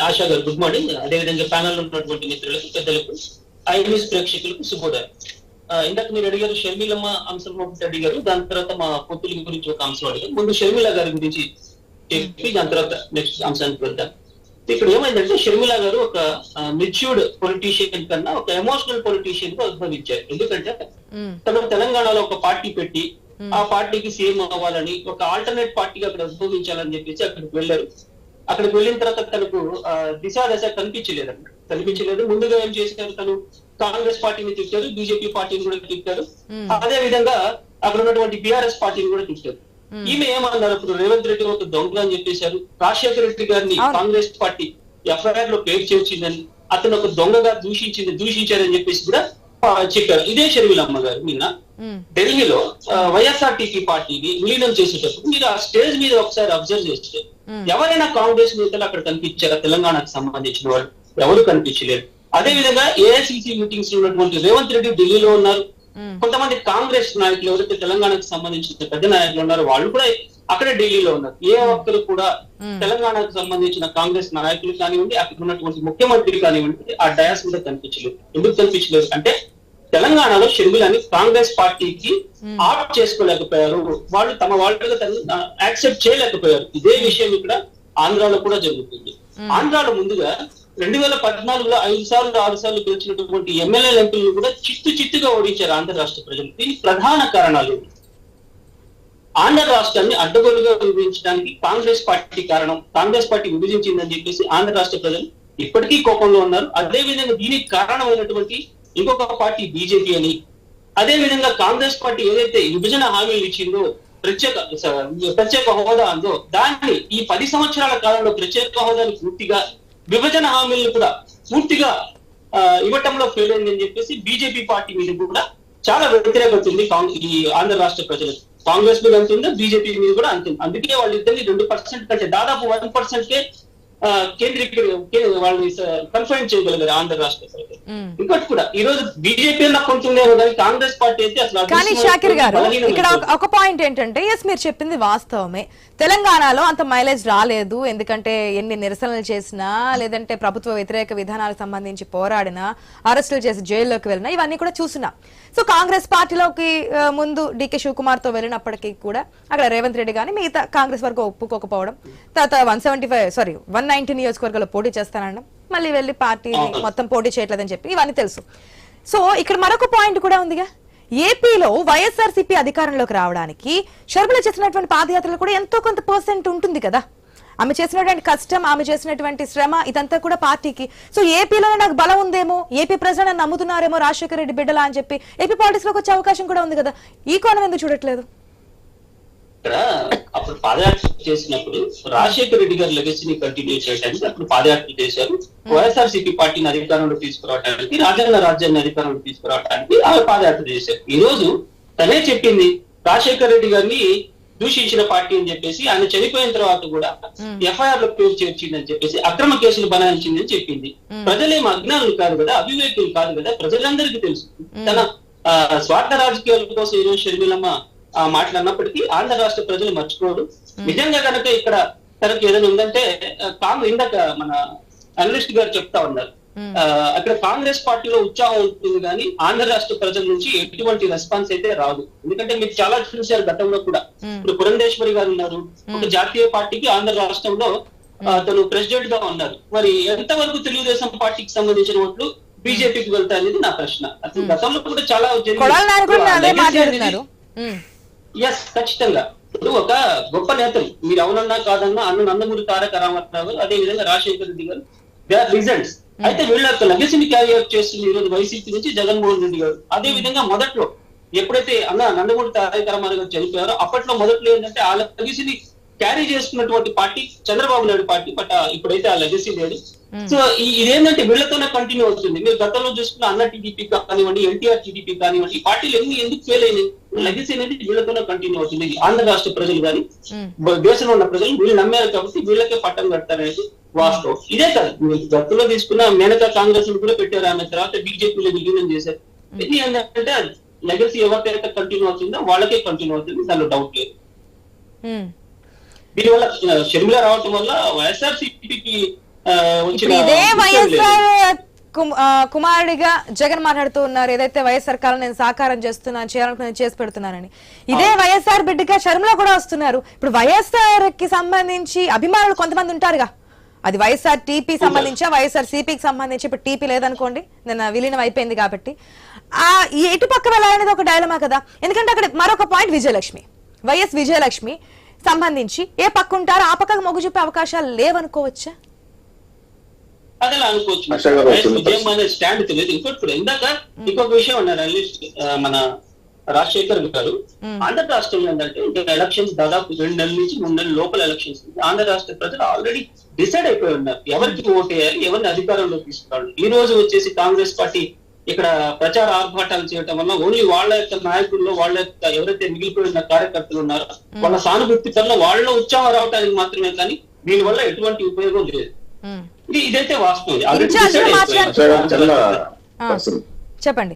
ఆశా గారు good morning. అదేవిధంగా panel ఉన్నటువంటి మిత్రులకు, పెద్దలకు, ఐన్యూస్ ప్రేక్షకులకు శుభోదయం. ఇందాక మీరు అడిగారు షర్మిలమ్మ అంశం ఒకటి అడిగారు, దాని తర్వాత మా పొత్తుల గురించి ఒక అంశం అడిగారు. ముందు షర్మిల గారి గురించి చెప్పి దాని తర్వాత నెక్స్ట్ అంశానికి వెళ్తాం. ఇక్కడ ఏమైందంటే షర్మిల గారు ఒక మెచ్యూర్డ్ పొలిటీషియన్ కన్నా ఒక ఎమోషనల్ పొలిటీషియన్ గా ఉద్భవించారు. ఎందుకంటే తను తెలంగాణలో ఒక పార్టీ పెట్టి ఆ పార్టీకి సీఎం అవ్వాలని, ఒక ఆల్టర్నేట్ పార్టీగా అక్కడ ఉద్భవించాలని చెప్పేసి అక్కడికి వెళ్ళారు. అక్కడికి వెళ్ళిన తర్వాత తనకు దశ కనిపించలేదు. ముందుగా ఏం చేశారు, తను కాంగ్రెస్ పార్టీని తిట్టారు, బీజేపీ పార్టీని కూడా తిట్టారు, అదే విధంగా అక్కడ ఉన్నటువంటి బీఆర్ఎస్ పార్టీని కూడా తిట్టారు. ఈమె ఏమన్నారు, ఇప్పుడు రేవంత్ రెడ్డి ఒక దొంగ అని చెప్పేశారు, రాజశేఖర రెడ్డి గారిని కాంగ్రెస్ పార్టీ ఎఫ్ఐఆర్ లో పేరు చేర్చిందని, అతను ఒక దొంగగా దూషించారని చెప్పేసి కూడా చెప్పారు. ఇదే షర్మిలమ్మ గారు నిన్న ఢిల్లీలో వైఎస్ఆర్టీపీ పార్టీని విలీనం చేసేటప్పుడు మీరు ఆ స్టేజ్ మీద ఒకసారి అబ్జర్వ్ చేస్తే ఎవరైనా కాంగ్రెస్ నేతలు అక్కడ కనిపించారా? తెలంగాణకు సంబంధించిన వాళ్ళు ఎవరు కనిపించలేరు. అదే విధంగా ఏఐసిసి మీటింగ్స్ లో ఉన్నటువంటి రేవంత్ రెడ్డి ఢిల్లీలో ఉన్నారు. కొంతమంది కాంగ్రెస్ నాయకులు ఎవరైతే తెలంగాణకు సంబంధించిన పెద్ద నాయకులు ఉన్నారో వాళ్ళు కూడా అక్కడే ఢిల్లీలో ఉన్నారు. ఏ ఒక్కరు కూడా తెలంగాణకు సంబంధించిన కాంగ్రెస్ నాయకులు కానివ్వండి, అక్కడ ఉన్నటువంటి ముఖ్యమంత్రి కానివ్వండి ఆ డయాస్ మీద కనిపించలేదు. ఎందుకు కనిపించలేదు అంటే తెలంగాణలో షర్మిలని కాంగ్రెస్ పార్టీకి ఆప్ట్ చేసుకోలేకపోయారు, వాళ్ళు తమ వాళ్ళుగా యాక్సెప్ట్ చేయలేకపోయారు. ఇదే విషయం ఇక్కడ ఆంధ్రాలో కూడా జరుగుతుంది. ఆంధ్రాలో ముందుగా 2014లో 5 సార్లు 6 సార్లు గెలిచినటువంటి ఎమ్మెల్యే ఎంపీలు కూడా చిత్తుగా ఓడించారు ఆంధ్ర రాష్ట్ర ప్రజలు. దీనికి ప్రధాన కారణాలు ఆంధ్ర రాష్ట్రాన్ని అడ్డగోలుగా విభజించడానికి కాంగ్రెస్ పార్టీ కారణం. కాంగ్రెస్ పార్టీ విభజించిందని చెప్పేసి ఆంధ్ర రాష్ట్ర ప్రజలు ఇప్పటికీ కోపంలో ఉన్నారు. అదే విధంగా దీనికి కారణమైనటువంటి ఇంకొక పార్టీ బీజేపీ అని, అదే విధంగా కాంగ్రెస్ పార్టీ ఏదైతే విభజన హామీలు ఇచ్చిందో, ప్రత్యేక హోదా అందో, దాన్ని ఈ 10 సంవత్సరాల కాలంలో ప్రత్యేక హోదాని పూర్తిగా, విభజన హామీలను కూడా పూర్తిగా ఇవ్వటంలో ఫెయిల్ అయిందని చెప్పేసి బీజేపీ పార్టీ మీద కూడా చాలా వ్యతిరేకత ఉంది ఈ ఆంధ్ర రాష్ట్ర ప్రజలకు. కాంగ్రెస్ మీద అంత ఉందో, బీజేపీ మీద కూడా అంత ఉంది. అందుకే వాళ్ళిద్దరిని 2% కంటే దాదాపు 1%కే వాళ్ళని కన్ఫైన్ చేయగలిగారు ఆంధ్ర రాష్ట్ర ప్రజలు. ఇంకోటి కూడా ఈ రోజు బీజేపీ కొంటుందేమో కానీ కాంగ్రెస్ పార్టీ అయితే అసలు. కానీ షాకిర్ గారు ఇక్కడ ఒక పాయింట్ ఏంటంటే, ఎస్ మీరు చెప్పింది వాస్తవమే, తెలంగాణలో అంత మైలేజ్ రాలేదు. ఎందుకంటే ఎన్ని నిరసనలు చేసినా, లేదంటే ప్రభుత్వ వ్యతిరేక విధానాలకు సంబంధించి పోరాడినా, అరెస్టులు చేసి జైల్లోకి వెళ్ళినా, ఇవన్నీ కూడా చూసినా. సో కాంగ్రెస్ పార్టీలోకి ముందు డికే శివకుమార్ తో వెళ్ళినప్పటికీ కూడా అక్కడ రేవంత్ రెడ్డి గానీ మిగతా కాంగ్రెస్ వర్గం ఒప్పుకోకపోవడం, తర్వాత 190 నియోజకవర్గాల్లో పోటీ చేస్తానడం, మళ్ళీ వెళ్లి పార్టీని మొత్తం పోటీ చేయట్లేదని చెప్పి ఇవన్నీ తెలుసు. సో ఇక్కడ మరొక పాయింట్ కూడా ఉందిగా, ఏపీలో వైఎస్ఆర్సీపీ అధికారంలోకి రావడానికి షర్మిల చేసినటువంటి పాదయాత్రలు కూడా ఎంతో కొంత % ఉంటుంది కదా. ఆమె చేసినటువంటి కష్టం, ఆమె చేసినటువంటి శ్రమ, ఇదంతా కూడా పార్టీకి. సో ఏపీలోనే నాకు బలం ఉందేమో, ఏపీ ప్రజలు నన్ను నమ్ముతున్నారేమో, రాజశేఖర రెడ్డి బిడ్డలా అని చెప్పి ఏపీ పాలిటిక్స్ లోకి వచ్చే అవకాశం కూడా ఉంది కదా. ఈ కోణం ఎందుకు చూడట్లేదు? ఇక్కడ అప్పుడు పాదయాత్ర చేసినప్పుడు రాజశేఖర రెడ్డి గారి లెగసీని కంటిన్యూ చేయడానికి అప్పుడు పాదయాత్ర చేశారు. వైఎస్ఆర్సీపీ పార్టీని అధికారంలో తీసుకురావడానికి, రాజ్యాన్ని అధికారంలో తీసుకురావడానికి ఆమె పాదయాత్ర చేశారు. ఈ రోజు తనే చెప్పింది రాజశేఖర రెడ్డి గారిని దూషించిన పార్టీ అని చెప్పేసి, ఆయన చనిపోయిన తర్వాత కూడా ఎఫ్ఐఆర్ లో పేరు చేర్చిందని చెప్పేసి, అక్రమ కేసులు బనాయించిందని చెప్పింది. ప్రజలేం అజ్ఞానులు కాదు కదా, అవివేకులు కాదు కదా, ప్రజలందరికీ తెలుసు. తన స్వార్థ రాజకీయాల కోసం ఈరోజు షర్మిలమ్మ మాట్లాడినప్పటికీ ఆంధ్ర రాష్ట్ర ప్రజలు మర్చిపోరు. నిజంగా కనుక ఇక్కడ తనకు ఏదైనా ఉందంటే, ఇందాక మన అనలిస్ట్ గారు చెప్తా ఉన్నారు, అక్కడ కాంగ్రెస్ పార్టీలో ఉత్సాహం ఉంటుంది కానీ ఆంధ్ర రాష్ట్ర ప్రజల నుంచి ఎటువంటి రెస్పాన్స్ అయితే రాదు. ఎందుకంటే మీరు చాలా చూశారు గతంలో కూడా. ఇప్పుడు పురంధేశ్వరి గారు ఉన్నారు, ఒక జాతీయ పార్టీకి ఆంధ్ర రాష్ట్రంలో తను ప్రెసిడెంట్ గా ఉన్నారు. మరి ఎంతవరకు తెలుగుదేశం పార్టీకి సంబంధించిన ఓట్లు బీజేపీకి వెళ్తాయనేది నా ప్రశ్న. అసలు గతంలో కూడా చాలా ఎస్ ఖచ్చితంగా. ఇప్పుడు ఒక గొప్ప నేతలు, మీరు అవునన్నా కాదన్నా, నందమూరి తారక రామారావు, అదే విధంగా రాజశేఖర రెడ్డి గారు, దే ఆర్ లీజెండ్స్. అయితే వీళ్ళ యొక్క లెగసీని క్యారీ అవుట్ చేస్తుంది ఈ రోజు వైసీపీ నుంచి జగన్మోహన్ రెడ్డి గారు. అదే విధంగా మొదట్లో ఎప్పుడైతే నందమూరి తారక రామారావు గారు చనిపోయారో అప్పట్లో మొదట్లో ఏంటంటే ఆ లెగసీని క్యారీ చేసుకున్నటువంటి party Chandrababu Naidu party. But ఇప్పుడైతే ఆ లెగసీ లేదు. సో ఇదేంటంటే వీళ్ళతోనే కంటిన్యూ అవుతుంది. మీరు గతంలో చూసుకున్న అన్న టీడీపీ కానివ్వండి, ఎన్టీఆర్ టీడీపీ కానివ్వండి, ఈ పార్టీలు ఎందుకు ఫెయిల్ అయినాయి, లెగసీ అనేది వీళ్ళతోనే కంటిన్యూ అవుతుంది. ఆంధ్ర రాష్ట్ర ప్రజలు కానీ దేశంలో ఉన్న ప్రజలు వీళ్ళు నమ్మారు కాబట్టి వీళ్ళకే పట్టం కడతారనేది వాస్తవం. ఇదే కాదు, మీరు గతంలో తీసుకున్న మేనకా కాంగ్రెస్ కూడా పెట్టారు, ఆమె తర్వాత బీజేపీలో విలీనం చేశారు. ఇది ఏంటంటే లెగసీ ఎవరికైతే కంటిన్యూ అవుతుందో వాళ్ళకే కంటిన్యూ అవుతుంది, దానిలో డౌట్ లేదు. దీనివల్ల షర్మిల రావటం వల్ల వైఎస్ఆర్సీపీకి వచ్చిన ఇప్పుడు ఇదే విషయం లేదు. వైఎస్ఆర్ కుమారుడిగా జగన్ మాట్లాడుతూ ఉన్నారు, ఏదైతే వైఎస్ఆర్ కాలం నేను సాకారం చేస్తున్నాను, చేయాలనుకుని చేసి పెడుతున్నానని. ఇదే వైఎస్ఆర్ బిడ్డగా షర్మిల కూడా వస్తున్నారు. ఇప్పుడు వైఎస్ఆర్ కి సంబంధించి అభిమానులు కొంతమంది ఉంటారుగా, అది వైఎస్ఆర్ టీపీ సంబంధించా వైఎస్ఆర్ సిపికి సంబంధించి, ఇప్పుడు టీపీ లేదనుకోండి, నిన్న విలీనం అయిపోయింది కాబట్టి ఈ ఎటు పక్క వెళ్ళాలనేది ఒక డైలమా కదా. ఎందుకంటే అక్కడ మరొక పాయింట్ విజయలక్ష్మి, వైఎస్ విజయలక్ష్మి సంబంధించి ఏ పక్క ఉంటారో ఆ పక్కకు మొగ్గు చూపే అవకాశాలు లేవనుకోవచ్చా? అదే అనుకోవచ్చు. విజయం అనే స్టాండ్ తెలియదు. ఇంకోటి కూడా ఇందాక ఇంకొక విషయం అన్నారు మన రాజశేఖర్ గారు, ఆంధ్ర రాష్ట్రంలో ఏంటంటే ఎలక్షన్స్ దాదాపు 2 నెలల నుంచి 3 నెలల లోపల ఎలక్షన్స్ ఆంధ్ర రాష్ట్ర ప్రజలు ఆల్రెడీ డిసైడ్ అయిపోయి ఉన్నారు ఎవరికి ఓటు వేయాలి, ఎవరిని అధికారంలో తీసుకోవాలి. ఈ రోజు వచ్చేసి కాంగ్రెస్ పార్టీ ఇక్కడ ప్రచార ఆర్భాటాలు చేయడం వల్ల ఓన్లీ వాళ్ళ యొక్క నాయకుల్లో, వాళ్ళ యొక్క ఎవరైతే మిగిలిపోయిన కార్యకర్తలు ఉన్నారో వాళ్ళ సానుభూతి వల్ల వాళ్ళ ఉత్సాహం రావడానికి మాత్రమే, కానీ దీని వల్ల ఎటువంటి ఉపయోగం లేదు. ఇదైతే వాస్తవం. చెప్పండి.